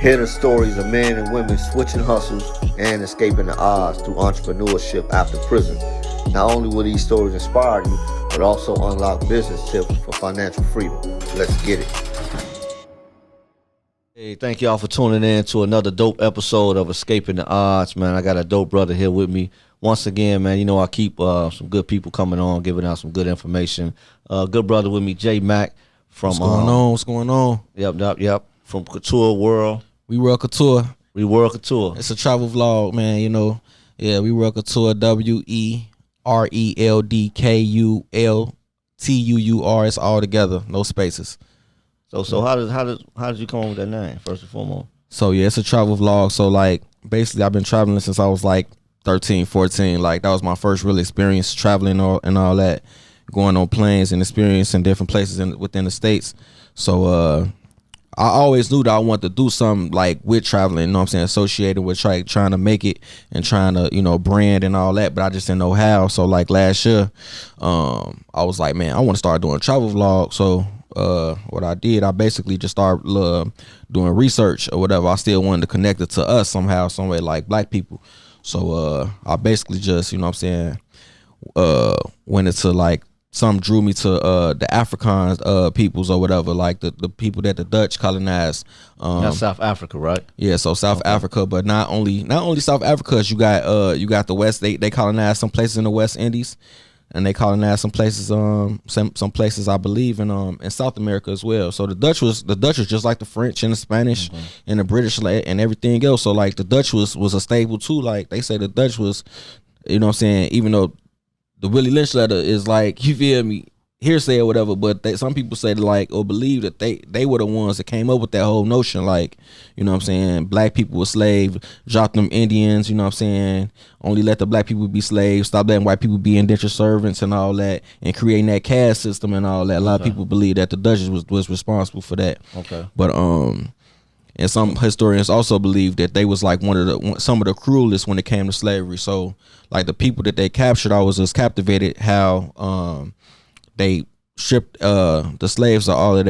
Hear the stories of men and women switching hustles and escaping the odds through entrepreneurship after prison. Not only will these stories inspire you, but also unlock business tips for financial freedom. Let's get it. Hey, thank y'all for tuning in to another dope episode of Escaping the Odds, man. I got a dope brother here with me. Once again, man, you know I keep some good people coming on, giving out some good information. Good brother with me, JMak from What's going on? Yep. From Couture World. We World Couture. It's a travel vlog, man. You know, yeah, We World Couture. WERELDKULTUUR. It's all together, no spaces. So how did you come up with that name first and foremost? So yeah, it's a travel vlog. So like basically, I've been traveling since I was like 13, 14. Like that was my first real experience traveling and all that, going on planes and experiencing different places within the states. So I always knew that I wanted to do something like with traveling, you know what I'm saying, associated with trying to make it and trying to, you know, brand and all that, but I just didn't know how. So like last year, I was like, man, I want to start doing a travel vlog. So what I did, I basically just started doing research or whatever. I still wanted to connect it to us somehow, some way, like black people. So I basically just, you know what I'm saying, went into like, some drew me to the Afrikaans peoples or whatever, like the people that the Dutch colonized. That's South Africa, right? Yeah, so South Africa, but not only South Africa. You got the West. They colonized some places in the West Indies, and they colonized some places some places I believe in South America as well. So the Dutch was just like the French and the Spanish and the British and everything else. So like the Dutch was a staple too. Like they say the Dutch was, you know what I'm saying, even though the Willie Lynch letter is like, you feel me, hearsay or whatever, but some people say like or believe that they were the ones that came up with that whole notion, like, you know what I'm saying, black people were slaves, drop them Indians, you know what I'm saying, only let the black people be slaves, stop letting white people be indentured servants and all that, and creating that caste system and all that. A lot of people believe that the Dutch was responsible for that. Okay. But and some historians also believe that they was like some of the cruelest when it came to slavery. So like the people that they captured, I was just captivated how they stripped the slaves of all of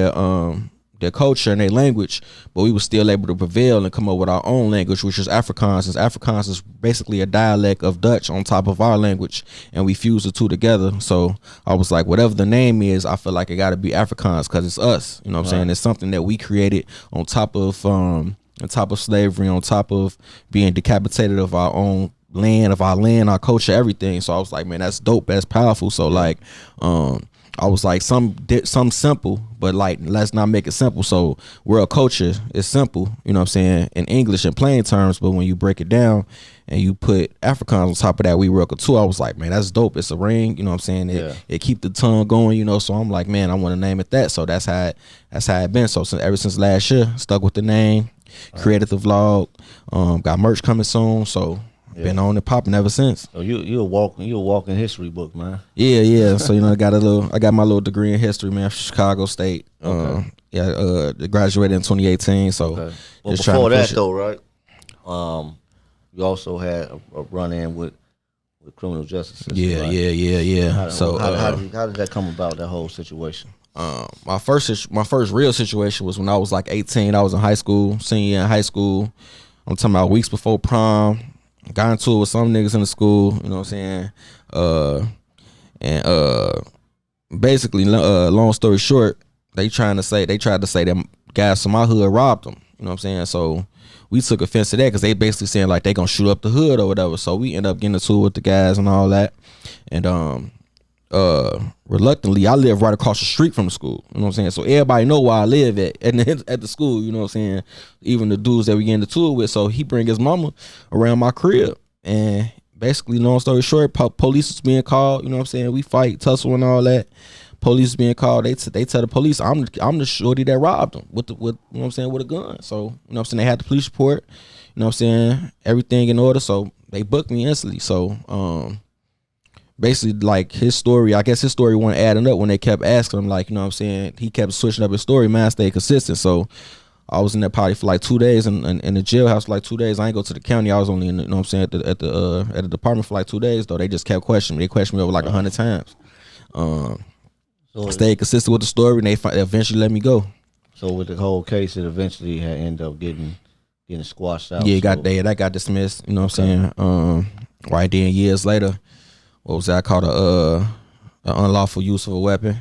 their culture and their language, but we were still able to prevail and come up with our own language, which is Afrikaans. Since Afrikaans is basically a dialect of Dutch on top of our language, and we fused the two together. So I was like, whatever the name is, I feel like it got to be Afrikaans because it's us. You know what I'm saying? It's something that we created on top of slavery, on top of being decapitated of our own land, our culture, everything. So I was like, man, that's dope, that's powerful. So like, I was like, some simple, but like, let's not make it simple. So world culture is simple, you know what I'm saying, in English in plain terms, but when you break it down and you put Afrikaans on top of that, we world culture, I was like, man, that's dope. It's a ring, you know what I'm saying? It keep the tongue going, you know. So I'm like, man, I want to name it that. So that's how it been. So ever since last year, stuck with the name, created the vlog, got merch coming soon. So been on and popping ever since. So you're a walking history book, man. Yeah. So you know, I got my little degree in history, man, from Chicago State. Graduated in 2018. So well, before that though, right? You also had a run in with criminal justice system. Yeah. How did that come about? That whole situation. My first real situation was when I was like 18. I was in high school, senior year in high school. I'm talking about weeks before prom. Got into it with some niggas in the school, you know what I'm saying? Basically, long story short, they tried to say them guys from my hood robbed them, you know what I'm saying? So we took offense to that because they basically saying like they gonna shoot up the hood or whatever. So we end up getting into it with the guys and all that. And reluctantly, I live right across the street from the school, you know what I'm saying? So everybody know where I live at the school, you know what I'm saying? Even the dudes that we get into it with. So he bring his mama around my crib, and basically, long story short, police was being called, you know what I'm saying? We fight, tussle and all that. Police being called, they tell the police I'm the shorty that robbed them with you know what I'm saying, with a gun. So, you know what I'm saying, they had the police report, you know what I'm saying, everything in order. So they booked me instantly. So basically, like his story wasn't adding up when they kept asking him, like, you know what I'm saying, he kept switching up his story. Mine stayed consistent. So I was in that party for like 2 days and in the jailhouse for like 2 days. I ain't go to the county. I was only in the, you know what I'm saying, at the department for like 2 days though. They just kept questioning me. They questioned me over like 100 times. So stayed consistent with the story, and they eventually let me go. So with the whole case, it eventually had ended up getting getting squashed out. Yeah, that got dismissed. You know what I'm saying? Right then, years later, what was that called? A unlawful use of a weapon.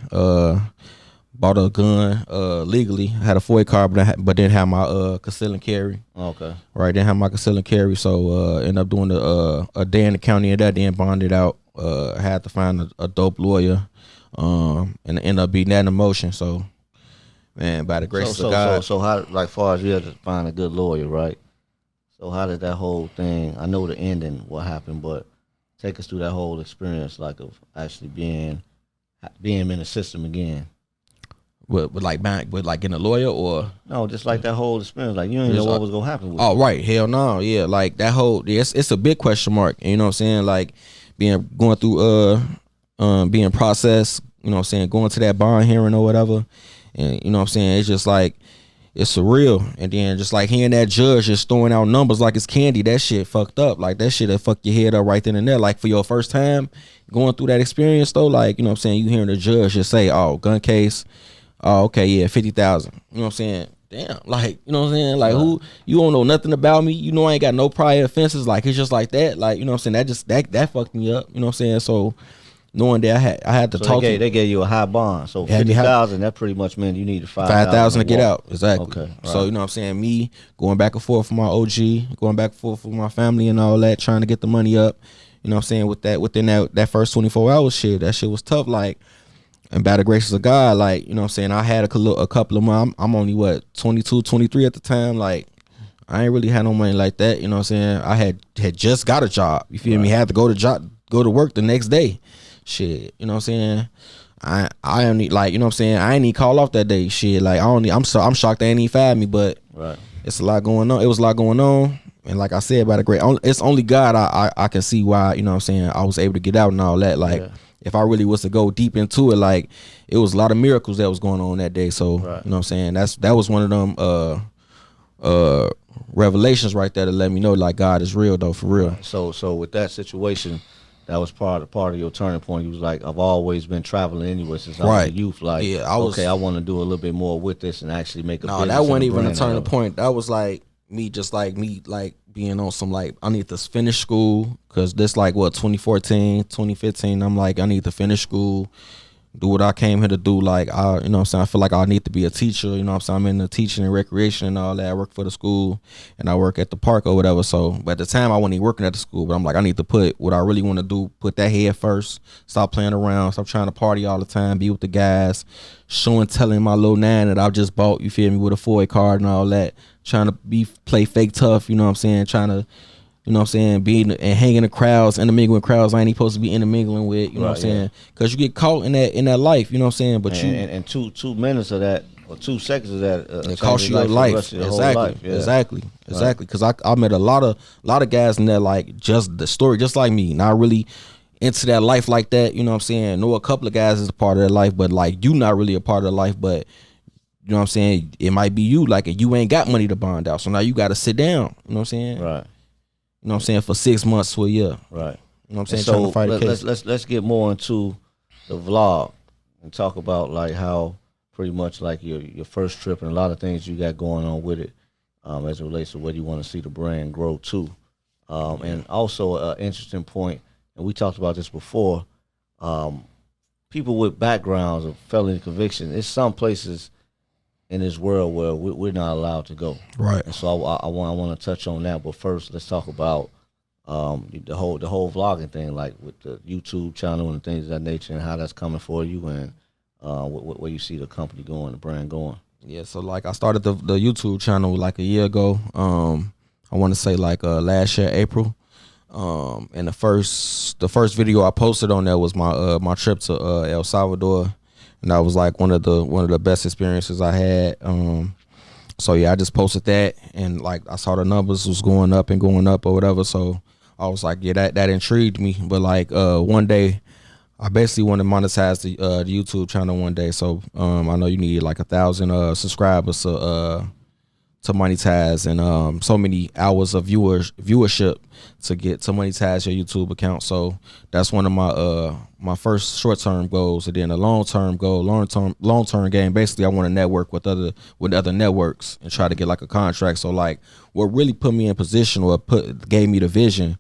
Bought a gun legally. Had a FOIA card, but didn't have my conceal and carry. Okay. Right, didn't have my conceal and carry. So ended up doing a day in the county and that, then bonded out. Had to find a dope lawyer, and ended up beating that in the motion. So, man, by the grace of God. So how, like, far as you had to find a good lawyer, right? So how did that whole thing? I know the ending, what happened, but take us through that whole experience, like, of actually being in the system again. With getting a lawyer, or no, just like that whole experience, like you didn't know what was gonna happen with you. You. Right, hell no, yeah, like that whole, it's a big question mark. You know what I'm saying? Like going through being processed. You know what I'm saying? Going to that bond hearing or whatever, and you know what I'm saying? It's just like, it's surreal. And then just like hearing that judge just throwing out numbers like it's candy, that shit fucked up. Like that shit that fuck your head up right then and there. Like for your first time going through that experience though, like, you know what I'm saying, you hearing the judge just say, oh, gun case, oh, okay, yeah, 50,000. You know what I'm saying? Damn, like, you know what I'm saying? Like, who, you don't know nothing about me. You know I ain't got no prior offenses. Like, it's just like that. Like, you know what I'm saying? That fucked me up. You know what I'm saying? So knowing that I had to talk to. They gave you a high bond. So 50,000, that pretty much meant you needed 5,000 to get out. Exactly. Okay. Right. So, you know what I'm saying? Me going back and forth with my OG, going back and forth with my family and all that, trying to get the money up. You know what I'm saying? Within that first 24 hours shit, that shit was tough. Like, and by the graces of God, like, you know what I'm saying, I had a couple of months. I'm only 22, 23 at the time. Like, I ain't really had no money like that. You know what I'm saying? I had just got a job. You feel me? Had to go to work the next day. Shit, you know what I'm saying? I only, like, you know what I'm saying, I ain't even call off that day. Shit, like, I'm shocked they ain't even fired me, but it's a lot going on. It was a lot going on. And like I said, by the great, it's only God I can see why, you know what I'm saying, I was able to get out and all that. Like, if I really was to go deep into it, like, it was a lot of miracles that was going on that day. So, you know what I'm saying, that was one of them revelations right there to let me know, like, God is real though, for real. So with that situation, that was part of your turning point. You was like, I've always been traveling anyway since I was a youth. Like, I want to do a little bit more with this and actually make a business. No, that wasn't even a turning point. That was like me being on some, like, I need to finish school, because this, like, 2015, I'm like, I need to finish school, do what I came here to do. Like, you know what I'm saying, I feel like I need to be a teacher. You know what I'm saying, I'm in the teaching and recreation and all that. I work for the school and I work at the park or whatever. So, but at the time I wasn't even working at the school, but I'm like, I need to put what I really want to do, put that head first, stop playing around, stop trying to party all the time, be with the guys, telling my little 9 that I just bought, you feel me, with a FOIA card and all that, trying to play fake tough, you know what I'm saying, trying to, you know what I'm saying, being and hanging in crowds, intermingling crowds I ain't supposed to be intermingling with, you know what I'm saying, because you get caught in that life, you know what I'm saying, but and 2 minutes of that, or 2 seconds of that, it costs you your life. Exactly, because I met a lot of guys in there, like, just the story, just like me, not really into that life like that, you know what I'm saying. Know a couple of guys is a part of their life, but like, you not really a part of their life, but you know what I'm saying, it might be you, like, you ain't got money to bond out, so now you got to sit down, you know what I'm saying, right. You know what I'm saying, for 6 months to a year. Right. You know what I'm saying? So trying to fight a case. let's get more into the vlog and talk about, like, how pretty much, like, your first trip and a lot of things you got going on with it, as it relates to where you want to see the brand grow to. And also an interesting point, and we talked about this before, people with backgrounds of felony conviction, there's some places in this world where we're not allowed to go. Right. And so I want to touch on that, but first let's talk about the whole vlogging thing, like with the YouTube channel and things of that nature, and how that's coming for you, and where you see the company going, the brand going. Yeah, so like I started the YouTube channel like a year ago. I want to say like last year April. And the first video I posted on there was my trip to El Salvador. And that was like one of the best experiences I had. So yeah, I just posted that, and like I saw the numbers was going up or whatever. So I was like, yeah, that intrigued me. But like one day, I basically want to monetize the YouTube channel one day. So I know you need like 1,000 subscribers to monetize and so many hours of viewership to monetize your YouTube account. So that's one of my first short-term goals. And then a long-term goal, long-term game, basically I want to network with other networks and try to get like a contract. So like what really put me in position or gave me the vision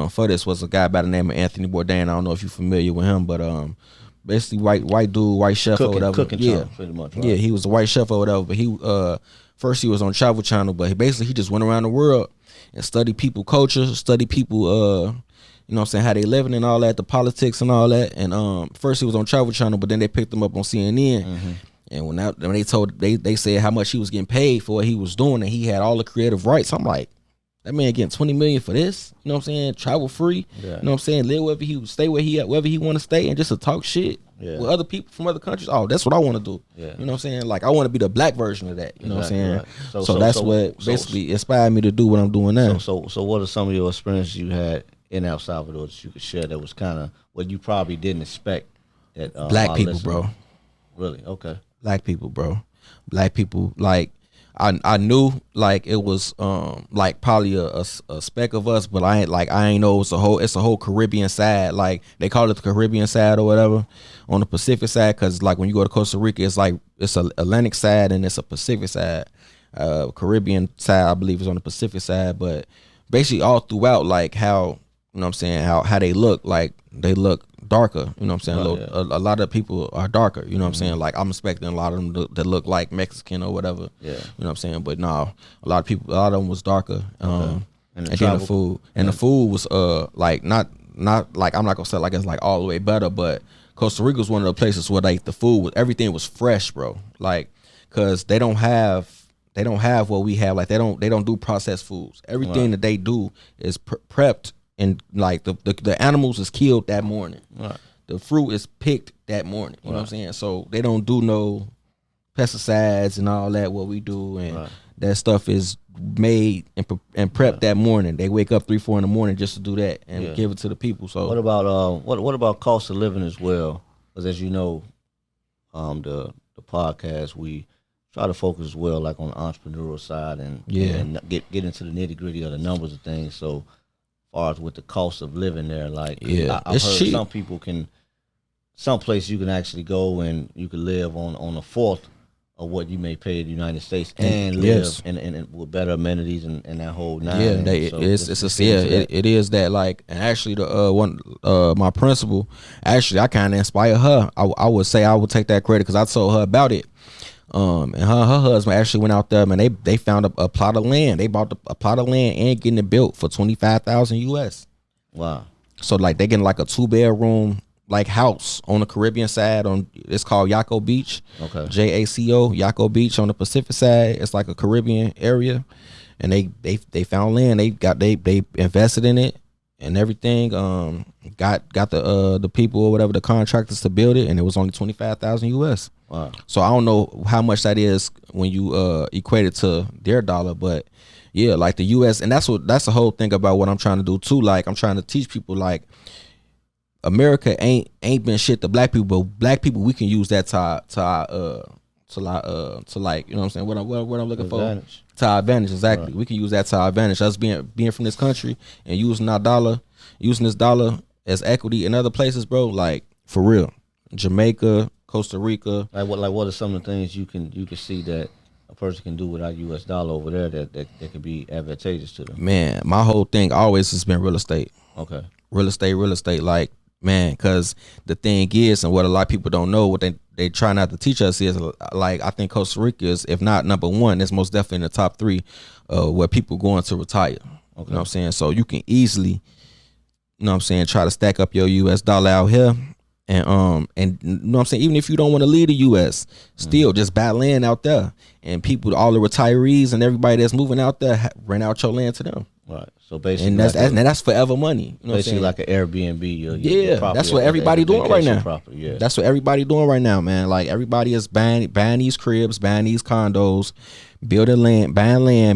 for this was a guy by the name of Anthony Bourdain. I don't know if you're familiar with him, but basically white dude, white chef or whatever. Cooking pretty much, right? Yeah, he was a white chef or whatever, but he first he was on Travel Channel, but he just went around the world and studied people culture, studied people you know what I'm saying, how they living and all that, the politics and all that. And first he was on Travel Channel, but then they picked him up on CNN. Mm-hmm. And when they said how much he was getting paid for what he was doing, and he had all the creative rights, I'm like, that man getting $20 million for this, you know what I'm saying? Travel free, you know what I'm saying? Live wherever he stay wherever he want to stay, and just to talk shit with other people from other countries. Oh, that's what I want to do. Yeah. You know what I'm saying? Like I want to be the black version of that. You know what I'm saying? Right. So that's what basically inspired me to do what I'm doing now. So what are some of your experiences you had in El Salvador that you could share that was kind of what you probably didn't expect? That black people, bro. Really? Okay. Black people, bro. Black people, like. I knew like it was like probably a speck of us, but I ain't know it's a whole Caribbean side. Like they call it the Caribbean side or whatever on the Pacific side, because like when you go to Costa Rica, it's like it's a Atlantic side and it's a Pacific side. Caribbean side I believe is on the Pacific side, but basically all throughout like how, you know what I'm saying, how they look, like they look darker, you know what I'm saying? A lot of people are darker, you know what I'm saying? Like I'm expecting a lot of them that look like Mexican or whatever. Yeah. You know what I'm saying? But no, a lot of them was darker. And then the food. And the food was like not like, I'm not gonna say like it's like all the way better, but Costa Rica was one of the places where like the food was, everything was fresh, bro. Like, cause they don't have what we have. Like they don't do processed foods. Everything that they do is prepped. And like the animals is killed that morning. Right. The fruit is picked that morning. You know what I'm saying? So they don't do no pesticides and all that what we do, and that stuff is made and prepped that morning. They wake up 3-4 in the morning just to do that and give it to the people. So what about what about cost of living as well? Because as you know, the podcast, we try to focus as well like on the entrepreneurial side and get into the nitty gritty of the numbers of things. So far as with the cost of living there, like I've heard cheap. Some place you can actually go and you can live on a fourth of what you may pay in the United States and live and with better amenities and that whole nine. Yeah, it is that. Like, and actually the my principal, actually I kind of inspired her. I would say I would take that credit because I told her about it. And her husband actually went out there, man. They found a plot of land. They bought a plot of land and getting it built for $25,000 US. Wow. So like they getting like a 2-bedroom like house on the Caribbean side. It's called Yaco Beach. Okay. JACO Yaco Beach on the Pacific side. It's like a Caribbean area, and they found land. They invested in it and everything. Got the people or whatever, the contractors to build it, and it was only $25,000 US. Wow. So I don't know how much that is when you equate it to their dollar, but yeah, like the US, and that's the whole thing about what I'm trying to do too. Like I'm trying to teach people like America ain't been shit to black people, but black people, we can use that to like, you know what I'm saying, what I'm looking for, advantage. To our advantage. Exactly. Right. We can use that to our advantage. Us being from this country and using this dollar as equity in other places, bro. Like for real, Jamaica, Costa Rica. Like what are some of the things you can see that a person can do with our US dollar over there that could be advantageous to them? Man, my whole thing always has been real estate. Okay. Real estate. Like, man, because the thing is, and what a lot of people don't know, what they try not to teach us is, like, I think Costa Rica is, if not number one, it's most definitely in the top 3 where people going to retire. Okay. You know what I'm saying? So you can easily, you know what I'm saying, try to stack up your US dollar out here. And you know what I'm saying, even if you don't want to leave the US, still just buy land out there, and people, all the retirees and everybody that's moving out there, rent out your land to them. Right. So basically, and that's forever money. You know basically like an Airbnb. Your that's what everybody doing right now. Property, that's what everybody doing right now, man. Like everybody is buying these cribs, buying these condos, building land,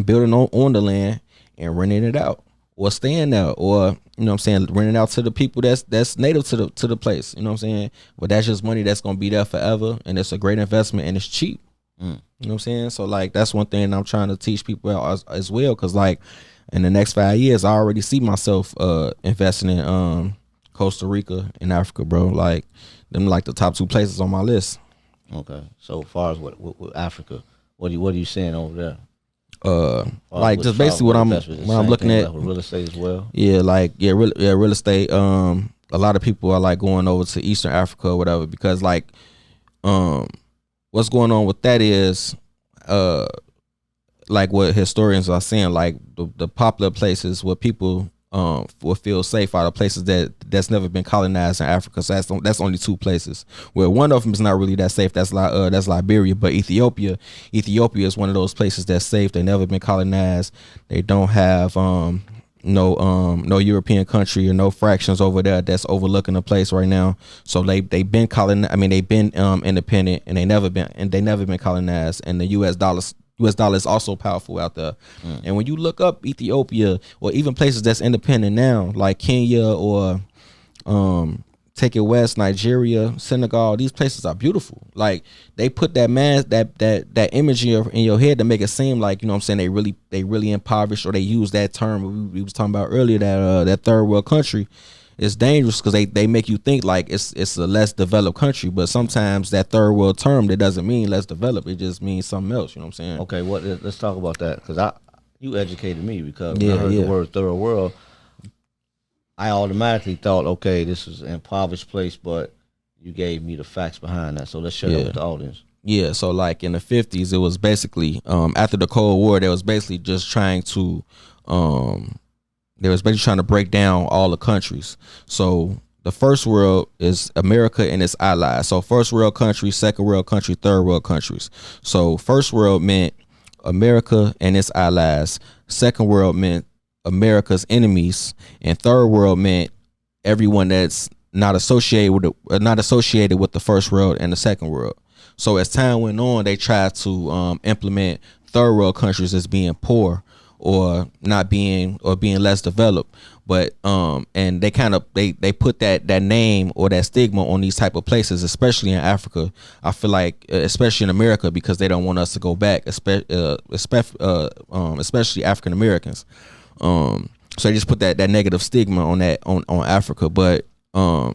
building on the land, and renting it out, or staying there, or, you know what I'm saying, renting out to the people that's native to the place. You know what I'm saying? But that's just money that's gonna be there forever, and it's a great investment, and it's cheap. You know what I'm saying? So like that's one thing I'm trying to teach people as well, because like in the next 5 years I already see myself investing in Costa Rica and Africa, bro. Like them like the top 2 places on my list. Okay. So as far as what Africa, what are you saying over there? Like just basically what I'm looking at, like real estate as well. Yeah, like real estate. A lot of people are like going over to Eastern Africa or whatever, because like what's going on with that is like what historians are saying, like the popular places where people will feel safe are the places that's never been colonized in Africa. So that's only 2 places. Where one of them is not really that safe. That's Liberia, but Ethiopia is one of those places that's safe. They never been colonized. They don't have no European country or no fractions over there that's overlooking the place right now. So they've been they've been independent, and they never been colonized. And the US dollar is also powerful out there. And when you look up Ethiopia or even places that's independent now, like Kenya or take it west, Nigeria, Senegal, these places are beautiful. Like they put that that image in your head to make it seem like, you know what I'm saying, they really impoverished, or they use that term we was talking about earlier, that third world country. It's dangerous because they make you think like it's a less developed country, but sometimes that third world term, that doesn't mean less developed. It just means something else. You know what I'm saying? Okay, let's talk about that, because you educated me, because when I heard the word third world, I automatically thought, okay, this is an impoverished place, but you gave me the facts behind that. So let's share that with the audience. Yeah, so like in the 50s, it was basically after the Cold War, they was basically just trying to break down all the countries. So the first world is America and its allies. So first world country, second world country, third world countries. So first world meant America and its allies. Second world meant America's enemies, and third world meant everyone that's not associated with the first world and the second world. So as time went on, they tried to implement third world countries as being poor or being less developed, but and they kind of they put that name or that stigma on these type of places, especially in Africa. I feel like especially in America, because they don't want us to go back, especially African Americans. So they just put that negative stigma on Africa, but a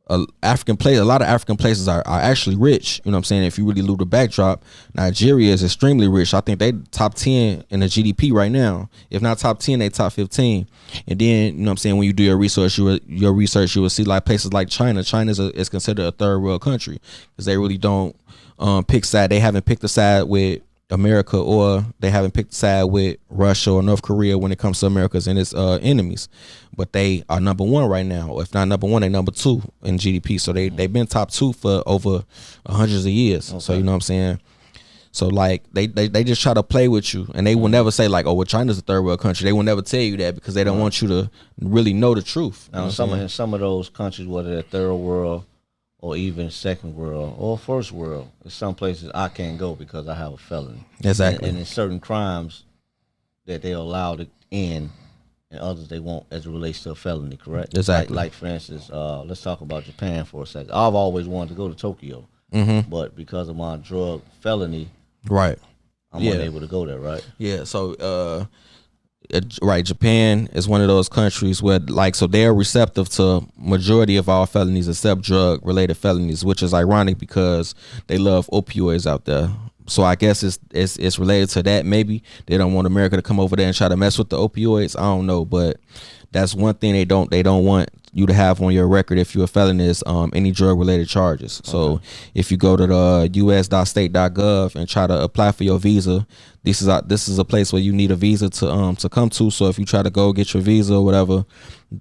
lot of African places are actually rich. You know what I'm saying? If you really look the backdrop, Nigeria is extremely rich. I think they top 10 in the GDP right now. If not top 10, they top 15. And then, you know what I'm saying, when you do your research, you will see like places like China. China is considered a third world country because they really don't pick side. They haven't picked a side with America, or they haven't picked a side with Russia or North Korea when it comes to America's and its enemies. But they are number 1 right now. If not number 1, they number 2 in GDP. So they've been top 2 for over hundreds of years. Okay. So you know what I'm saying? So like they just try to play with you, and they will never say like, oh, well, China's a third world country. They will never tell you that because they don't want you to really know the truth. Now some of those countries, whether they're third world or even second world or first world, there's some places I can't go because I have a felony. Exactly. And there's certain crimes that they allow to end, and others they won't, as it relates to a felony, correct? Exactly. Like for instance, let's talk about Japan for a second. I've always wanted to go to Tokyo, but because of my drug felony, right, I'm unable to go there, right? Yeah, so right, Japan is one of those countries where so they're receptive to majority of all felonies except drug related felonies, which is ironic because they love opioids out there. So I guess it's related to that. Maybe they don't want America to come over there and try to mess with the opioids. I don't know, but that's one thing they don't want you to have on your record if you're a felon is any drug related charges. Okay. So if you go to the us.state.gov and try to apply for your visa, this is a place where you need a visa to come to. So if you try to go get your visa or whatever,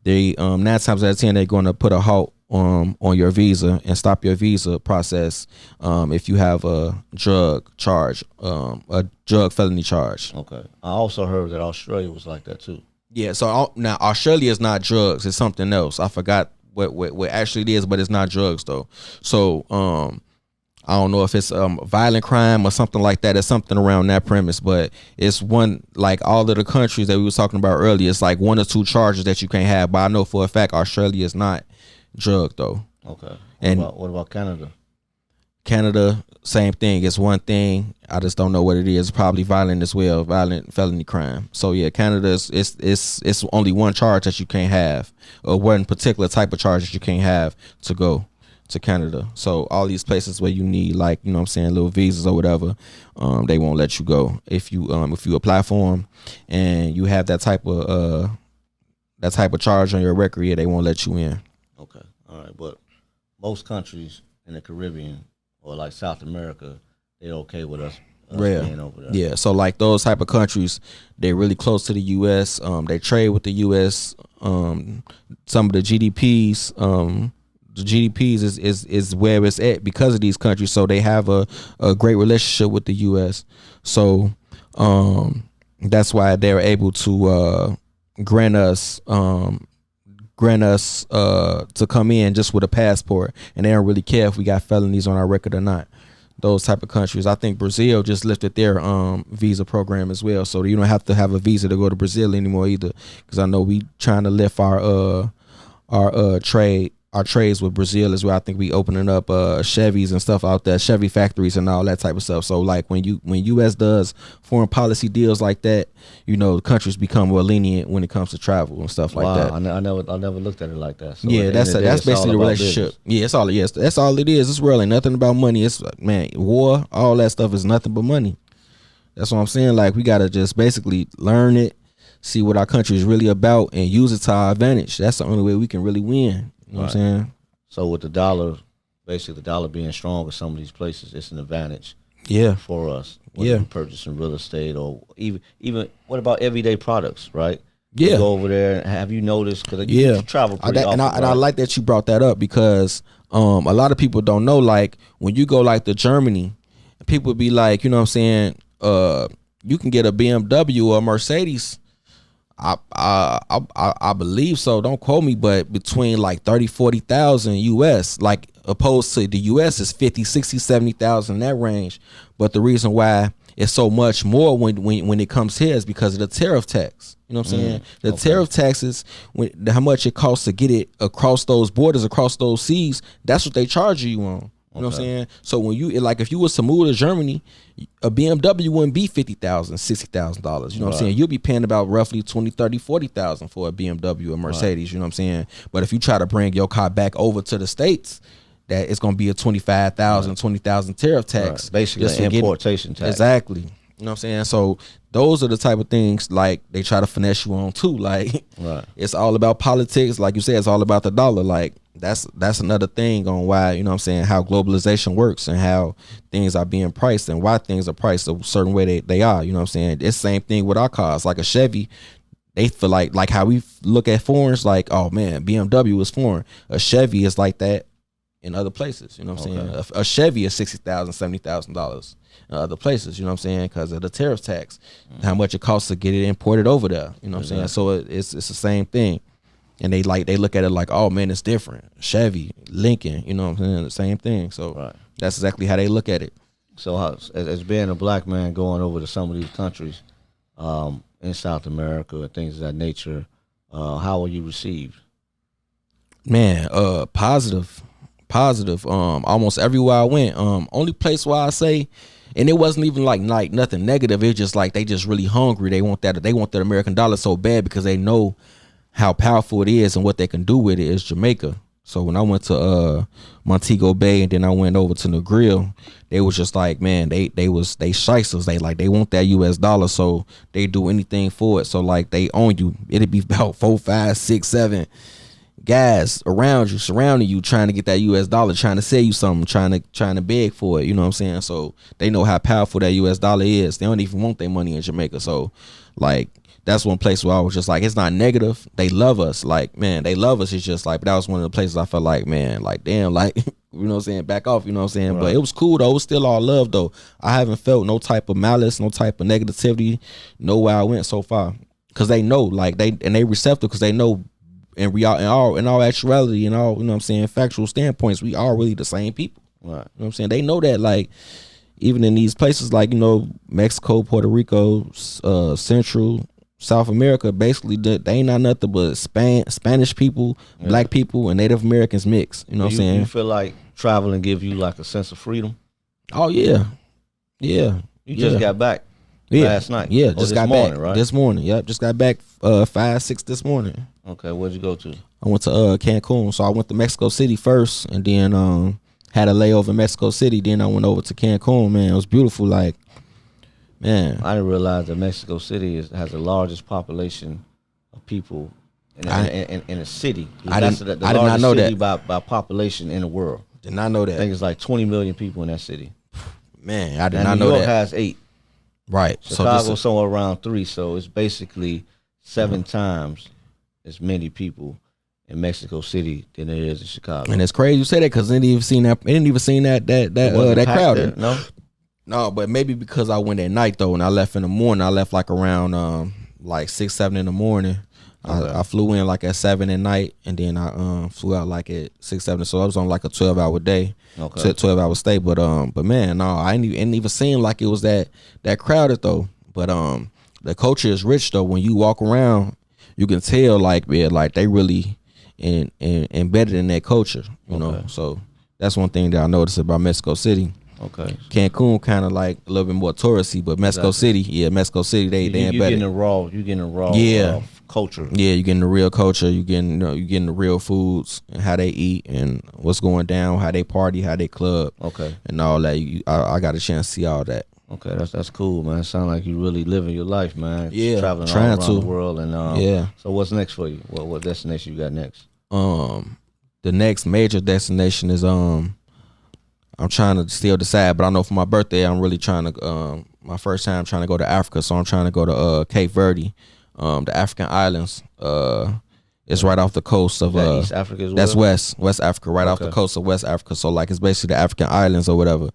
they 9 times out of 10 they're going to put a halt on your visa and stop your visa process if you have a drug charge, a drug felony charge. Okay. I also heard that Australia was like that too. Yeah, so now Australia is not drugs; it's something else. I forgot what actually it is, but it's not drugs though. So I don't know if it's violent crime or something like that. It's something around that premise, but it's one like all of the countries that we was talking about earlier. It's like 1 or 2 charges that you can't have. But I know for a fact Australia is not drug though. Okay. And what about Canada? Canada, same thing. It's one thing. I just don't know what it is. Probably violent as well, violent felony crime. So yeah, Canada it's only one charge that you can't have, or one particular type of charge that you can't have to go to Canada. So all these places where you need, like, you know what I'm saying, little visas or whatever, they won't let you go if you apply for them and you have that type of charge on your record. Yeah, they won't let you in. Okay, all right, but most countries in the Caribbean or like South America, they're okay with us being over there. Yeah, so like those type of countries, they're really close to the U.S. They trade with the U.S. Some of the GDPs, is where it's at because of these countries. So they have a great relationship with the U.S. So that's why they're able to grant us to come in just with a passport, and they don't really care if we got felonies on our record or not. Those type of countries. I think Brazil just lifted their visa program as well, so you don't have to have a visa to go to Brazil anymore either. Because I know we trying to lift our trades with Brazil as well. I think we opening up Chevys and stuff out there, Chevy factories and all that type of stuff. So like when U.S. does foreign policy deals like that, you know, the countries become more lenient when it comes to travel and stuff like that. I never looked at it like that. So yeah, that's basically the relationship. Business. That's all it is. This world ain't nothing about money. It's, man, war, all that stuff is nothing but money. That's what I'm saying. Like, we gotta just basically learn it, see what our country is really about, and use it to our advantage. That's the only way we can really win. You know what I'm saying? So with the dollar, basically the dollar being strong in some of these places, it's an advantage. Yeah. For us. When purchasing real estate or even what about everyday products, right? Yeah. You go over there and have you noticed, because you travel pretty often, and I like that you brought that up, because a lot of people don't know, like when you go like to Germany, people be like, you know what I'm saying, you can get a BMW or a Mercedes. I believe so. Don't quote me, but between like 30,000-40,000 US, like opposed to the US is 50, 60, 70,000 in that range. But the reason why it's so much more when it comes here is because of the tariff tax. You know what I'm saying? The tariff taxes, how much it costs to get it across those borders, across those seas, that's what they charge you on. You know what I'm saying? So when if you was to move to Germany, a BMW wouldn't be $50,000, $60,000. You know what I'm saying? You'll be paying about roughly 20, 30, 40,000 for a BMW or Mercedes. You know what I'm saying? But if you try to bring your car back over to the States, that it's gonna be a 25,000, 20,000 tariff tax. Basically an importation tax. Exactly. You know what I'm saying? So those are the type of things like they try to finesse you on too. Like it's all about politics. Like you said, it's all about the dollar. Like that's another thing on why, you know what I'm saying, how globalization works and how things are being priced and why things are priced a certain way they are. You know what I'm saying? It's the same thing with our cars. Like a Chevy, they feel like how we look at foreigns, like, oh man, BMW is foreign. A Chevy is like that in other places. You know what I'm saying? A Chevy is $60,000, $70,000 in other places. You know what I'm saying? Because of the tariff tax, how much it costs to get it imported over there. You know what I'm saying? So it's the same thing. And they look at it like, oh man, it's different. Chevy, Lincoln, you know what I'm saying? The same thing. So that's exactly how they look at it. So as being a black man going over to some of these countries in South America and things of that nature, how were you received? Man, positive. Almost everywhere I went. Only place where I say, and it wasn't even like nothing negative. It's just like they just really hungry. They want that American dollar so bad because they know how powerful it is and what they can do with it is Jamaica. So when I went to Montego Bay and then I went over to Negril, they was just like, man, they shysters. They want that US dollar, so they do anything for it. So like they own you. It'd be about 4, 5, 6, 7 guys around you, surrounding you, trying to get that US dollar, trying to sell you something, trying to beg for it. You know what I'm saying? So they know how powerful that US dollar is. They don't even want their money in Jamaica. So like that's one place where I was just like, it's not negative. They love us. Like, man, they love us. It's just like, but that was one of the places I felt like, man, like, damn, like, you know what I'm saying? Back off, you know what I'm saying? But it was cool, though. It was still all love, though. I haven't felt no type of malice, no type of negativity, nowhere I went so far. Because they know, like, they receptive because they know in all actuality and all, you know what I'm saying, factual standpoints, we are really the same people. Right. You know what I'm saying? They know that, like, even in these places like, you know, Mexico, Puerto Rico, Central, South America, basically they ain't not nothing but Spanish people, black people, and Native Americans mixed. You know what I'm saying? You feel like traveling give you like a sense of freedom? Oh yeah. You just got back last night? Yeah, just got morning, back right? this morning. Yep, just got back 5-6 this morning. Okay, where'd you go to? I went to Cancun. So I went to Mexico City first, and then had a layover in Mexico City. Then I went over to Cancun. Man, it was beautiful. Like, man, I didn't realize that Mexico City has the largest population of people in a city. I did not know that by population in the world. Did not know that. I think it's like 20 million people in that city. Man, I did not know that. New York has 8. Right. Chicago somewhere around 3. So it's basically 7 times as many people in Mexico City than there is in Chicago. And it's crazy you say that because I didn't even see that crowd. No, but maybe because I went at night though, and I left in the morning. I left like around like 6-7 in the morning. Okay. I flew in like at 7 at night, and then I flew out like at 6-7. So I was on like a 12-hour day, 12-hour stay. But man, no, I ain't even seen like it was that crowded though. But the culture is rich though. When you walk around, you can tell like they really embedded in that culture. You know, so that's one thing that I noticed about Mexico City. Okay. Cancun kind of like a little bit more touristy, but Mexico City, Mexico City, they embedded. You getting the raw culture. Yeah, you getting the real culture. You getting the real foods and how they eat and what's going down, how they party, how they club. Okay. And all that. I got a chance to see all that. Okay, that's cool, man. Sound like you really living your life, man. Yeah, traveling all around the world, and So what's next for you? What destination you got next? The next major destination is I'm trying to still decide, but I know for my birthday I'm really trying to my first time trying to go to Africa, so I'm trying to go to Cape Verde, the African islands. It's right off the coast of East Africa as well? That's West Africa, right off the coast of West Africa. So like it's basically the African islands or whatever.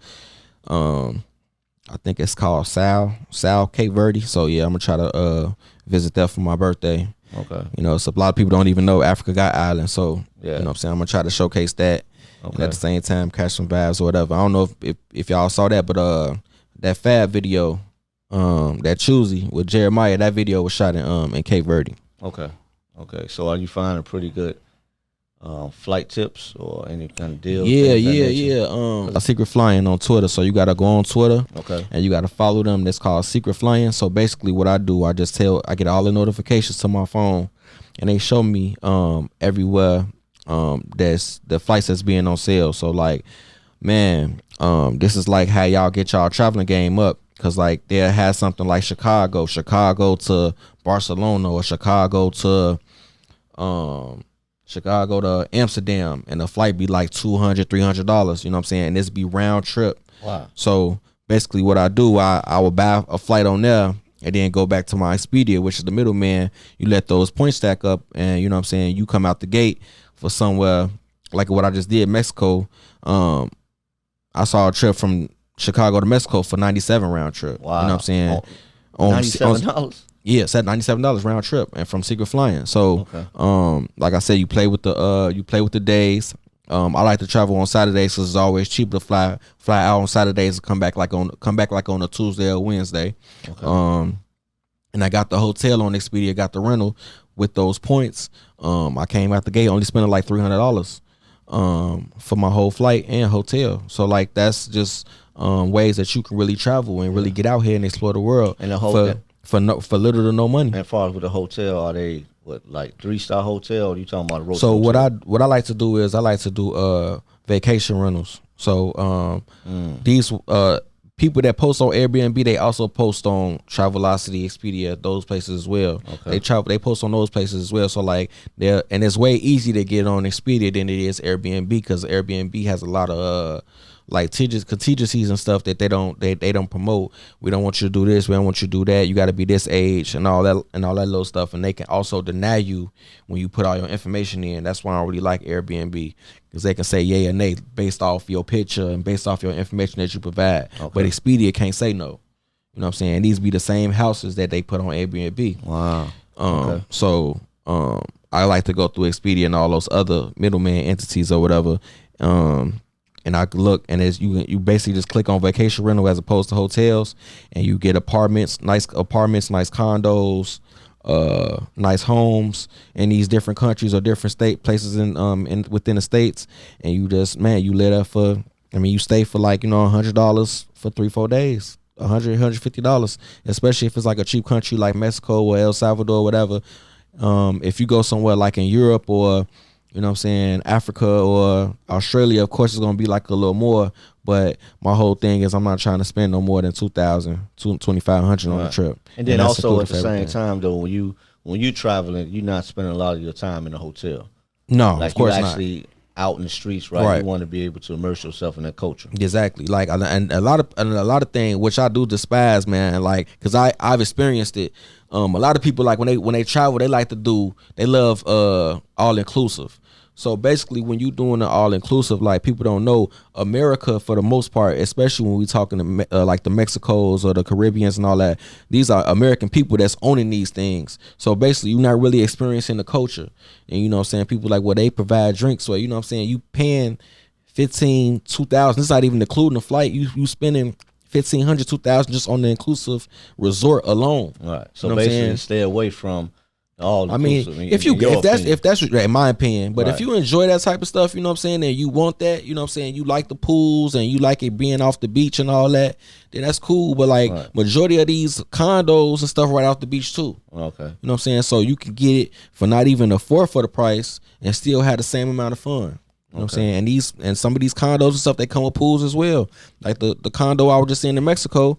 I think it's called Sal Cape Verde. So yeah, I'm gonna try to visit that for my birthday. Okay. You know, so a lot of people don't even know Africa got islands. So you know what I'm saying, I'm gonna try to showcase that. Okay. And at the same time catch some vibes or whatever. I don't know if y'all saw that, but that Fab video, that Choosy with JMak, that video was shot in Cape Verde. Okay. So are you finding pretty good flight tips or any kind of deals? Yeah. Secret Flying on Twitter. So you gotta go on Twitter. Okay. And you gotta follow them. That's called Secret Flying. So basically what I do, I get all the notifications to my phone, and they show me everywhere that's the flights that's being on sale. So like, man, this is like how y'all get y'all traveling game up, because like they'll have something like Chicago to Barcelona, or Chicago to Amsterdam, and the flight be like $200-$300. You know what I'm saying? And this be round trip. Wow. So basically what I do, I will buy a flight on there and then go back to my Expedia, which is the middleman. You let those points stack up, and you know what I'm saying, you come out the gate for somewhere like what I just did, Mexico. I saw a trip from Chicago to Mexico for $97 round trip. Wow. You know what I'm saying? $97? Yeah, it's at $97 round trip, and from Secret Flying. So, like I said, you play with the days. I like to travel on Saturdays because it's always cheaper to fly out on Saturdays and come back like on a Tuesday or Wednesday. Okay. And I got the hotel on Expedia, got the rental with those points. I came out the gate only spending like $300 for my whole flight and hotel. So like that's just ways that you can really travel and really get out here and explore the world. And the whole for little to no money. And as far as with the hotel, are they like 3-star hotel? Or are you talking about a road? So what I like to do is I like to do vacation rentals. So these people that post on Airbnb, they also post on Travelocity, Expedia, those places as well. Okay. They post on those places as well. So like and it's way easier to get on Expedia than it is Airbnb, because Airbnb has a lot of like contingencies and stuff that they don't promote. We don't want you to do this, we don't want you to do that, you got to be this age and all that little stuff. And they can also deny you when you put all your information in. That's why I don't really like Airbnb, because they can say yay or nay based off your picture and based off your information that you provide. Okay. But Expedia can't say no. You know what I'm saying? These be the same houses that they put on Airbnb. Wow. So I like to go through Expedia and all those other middleman entities or whatever. And I look, and as you basically just click on vacation rental as opposed to hotels, and you get apartments, nice condos, nice homes in these different countries or different places in within the states, and you just, man, you live there for, I mean, you stay for like, you know, $100 for 3-4 days, $150, especially if it's like a cheap country like Mexico or El Salvador or whatever. If you go somewhere like in Europe or, you know what I'm saying, Africa or Australia, of course it's gonna be like a little more. But my whole thing is I'm not trying to spend no more than $2,000, $2,500 on a trip. And then also at the same time though, when you traveling, you're not spending a lot of your time in a hotel. No, like, of course you actually not. Out in the streets, right? You want to be able to immerse yourself in that culture. Exactly. Like, and a lot of things which I do despise, man. Like, cause I've experienced it. A lot of people, like, when they travel, they love all-inclusive. So basically, when you doing the all-inclusive, like, people don't know, America, for the most part, especially when we talking to like the Mexicos or the Caribbeans and all that, these are American people that's owning these things. So basically, you're not really experiencing the culture. And you know what I'm saying, people like, well, they provide drinks, so you know what I'm saying, you paying $15,000, $2,000. It's not even including the flight. You spending $1,500, $2,000 just on the inclusive resort alone. Right. So you know basically, stay away from all. I mean, if that's in my opinion, but if you enjoy that type of stuff, you know what I'm saying, and you want that, you know what I'm saying, you like the pools and you like it being off the beach and all that, then that's cool. But like, majority of these condos and stuff right off the beach too. Okay. You know what I'm saying? So you can get it for not even a fourth of the price and still have the same amount of fun. You know what I'm saying? And some of these condos and stuff, they come with pools as well. Like the condo I was just in Mexico,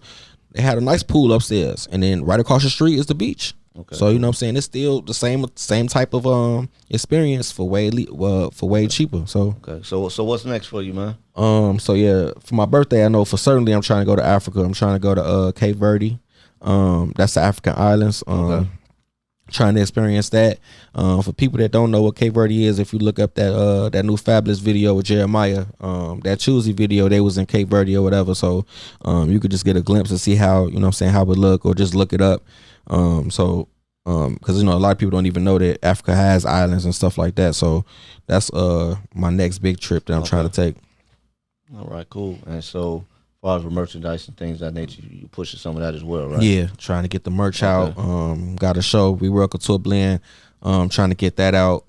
they had a nice pool upstairs, and then right across the street is the beach. Okay. So you know what I'm saying, it's still the same type of experience for way cheaper. So okay. So what's next for you, man? So yeah, for my birthday, I know for certainly I'm trying to go to Africa. I'm trying to go to Cape Verde. That's the African islands. Trying to experience that. For people that don't know what Cape Verde is, if you look up that new Fabulous video with Jeremiah, that Choosy video, they was in Cape Verde or whatever. So you could just get a glimpse and see how, you know what I'm saying, how it look, or just look it up. Because you know, a lot of people don't even know that Africa has islands and stuff like that. So that's my next big trip that I'm trying to take. All right, cool. And so, as far as with merchandise and things of that nature, you pushing some of that as well, right? Yeah, trying to get the merch out. Got a show, We Work Couture Blend. Trying to get that out.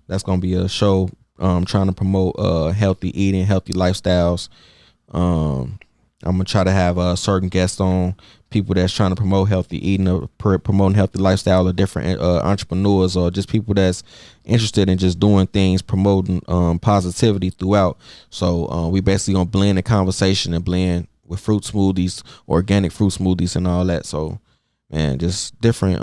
That's gonna be a show. Trying to promote healthy eating, healthy lifestyles. I'm gonna try to have certain guests on, people that's trying to promote healthy eating or promoting healthy lifestyle, or different entrepreneurs, or just people that's interested in just doing things, promoting positivity throughout. So we basically gonna blend the conversation and blend with fruit smoothies, organic fruit smoothies and all that. So man, just different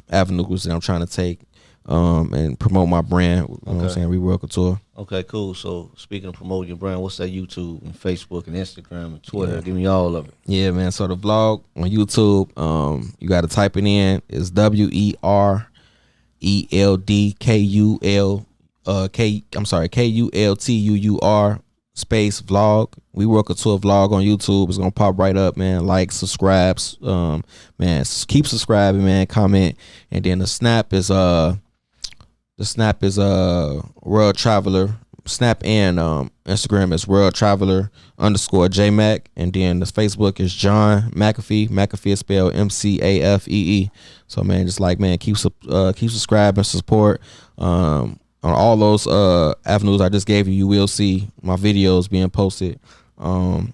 avenues that I'm trying to take and promote my brand. You know what I'm saying? We Work Couture. Okay, cool. So speaking of promoting your brand, what's that YouTube and Facebook and Instagram and Twitter? Yeah. Give me all of it. Yeah, man. So the vlog on YouTube, you got to type it in. It's WERELDKUL KULTUUR space vlog. We Work Couture vlog on YouTube. It's gonna pop right up, man. Like, subscribe, man. Keep subscribing, man. Comment, and then the snap is World Traveler. Snap and Instagram is World Traveler _ JMak, and then the Facebook is John McAfee. McAfee is spelled MCAFEE. So man, just like, man, keep subscribing, support. On all those avenues I just gave you, you will see my videos being posted. And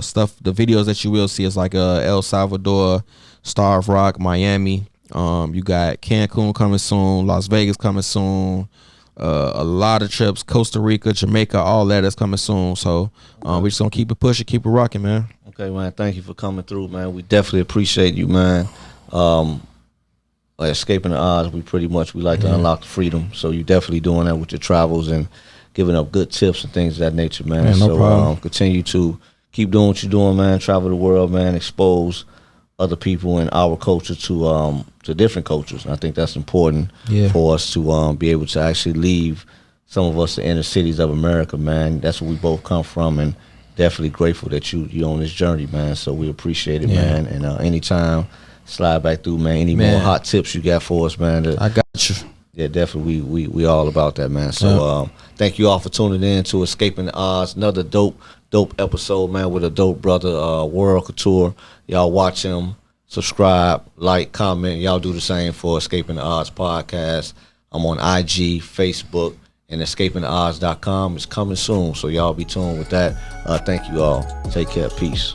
stuff. The videos that you will see is like El Salvador, Star of Rock, Miami. You got Cancun coming soon, Las Vegas coming soon. A lot of trips, Costa Rica, Jamaica, all that is coming soon. So we just gonna keep it pushing, keep it rocking, man. Okay, man. Thank you for coming through, man. We definitely appreciate you, man. Like Escaping the Odds, we like to unlock the freedom. So you definitely doing that with your travels and giving up good tips and things of that nature, man. Yeah, no problem. Continue to keep doing what you're doing, man. Travel the world, man. Expose other people in our culture to different cultures. And I think that's important for us to be able to actually leave some of us the inner cities of America, man. That's where we both come from, and definitely grateful that you on this journey, man. So we appreciate it, man. And anytime, slide back through, man. Any more hot tips you got for us, man? I got you. Yeah, definitely. We all about that, man. So thank you all for tuning in to Escaping the Odds. Another dope episode, man, with a dope brother, World Couture. Y'all watch him. subscribe, like, comment. Y'all do the same for Escaping the Odds podcast. I'm on IG, Facebook, and escapingtheodds.com is coming soon. So y'all be tuned with that. Thank you all. Take care. Peace.